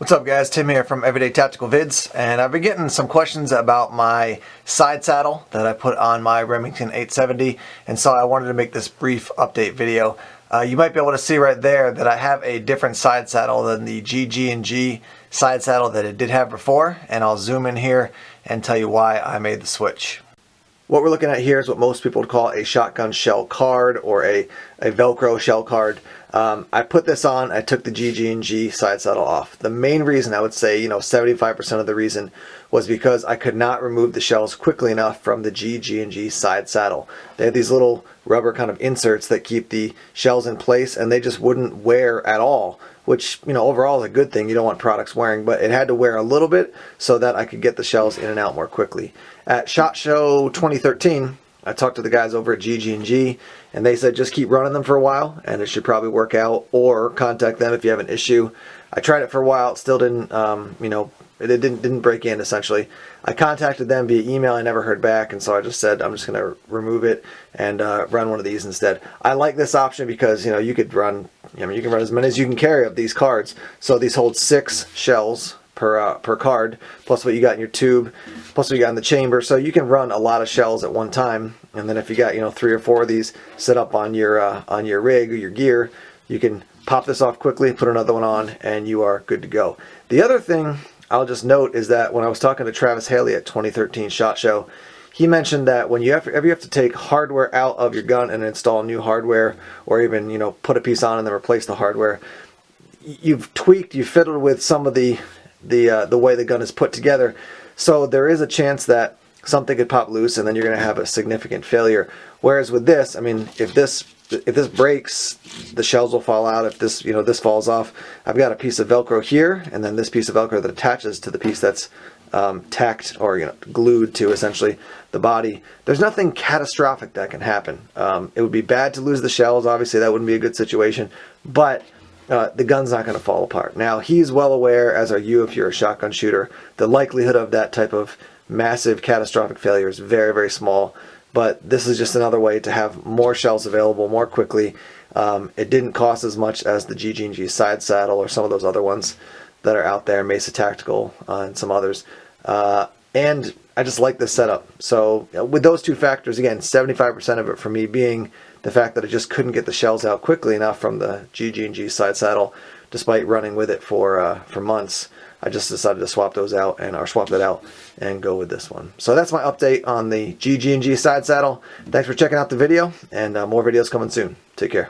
What's up guys, Tim here from Everyday Tactical Vids, and I've been getting some questions about my side saddle that I put on my Remington 870, and so I wanted to make this brief update video. You might be able to see right there that I have a different side saddle than the GG&G side saddle that it did have before, and I'll zoom in here and tell you why I made the switch. What we're looking at here is what most people would call a shotgun shell card or a Velcro shell card. I put this on, I took the GG&G side saddle off. The main reason, I would say, 75% of the reason, was because I could not remove the shells quickly enough from the GG&G side saddle. They have these little rubber kind of inserts that keep the shells in place, and they just wouldn't wear at all, which, overall is a good thing. You don't want products wearing, but it had to wear a little bit so that I could get the shells in and out more quickly. At SHOT Show 2013, I talked to the guys over at GG&G, and they said just keep running them for a while and it should probably work out, or contact them if you have an issue. I tried it for a while, it still didn't, it didn't break in essentially. I contacted them via email, I never heard back, and so I just said I'm just going to remove it and run one of these instead. I like this option because, you could run, you can run as many as you can carry of these cards. So these hold 6 shells per card, plus what you got in your tube, plus what you got in the chamber, so you can run a lot of shells at one time. And then if you got 3 or 4 of these set up on your rig or your gear, you can pop this off quickly, put another one on, and you are good to go. The other thing I'll just note is that when I was talking to Travis Haley at 2013 SHOT Show, he mentioned that when you have to take hardware out of your gun and install new hardware, or even put a piece on and then replace the hardware, you've fiddled with some of the way the gun is put together, so there is a chance that something could pop loose and then you're going to have a significant failure. Whereas with this, I mean, if this breaks, the shells will fall out. If this this falls off, I've got a piece of Velcro here, and then this piece of Velcro that attaches to the piece that's tacked or glued to essentially the body. There's nothing catastrophic that can happen. It would be bad to lose the shells. Obviously, that wouldn't be a good situation, but the gun's not going to fall apart. Now, he's well aware, as are you if you're a shotgun shooter, the likelihood of that type of massive catastrophic failure is very, very small. But this is just another way to have more shells available more quickly. It didn't cost as much as the GG&G side saddle or some of those other ones that are out there, Mesa Tactical and some others. And I just like this setup. So with those two factors, again, 75% of it for me being the fact that I just couldn't get the shells out quickly enough from the GG&G side saddle, despite running with it for months. I just decided to swap that out and go with this one. So that's my update on the GG&G side saddle. Thanks for checking out the video, and more videos coming soon. Take care.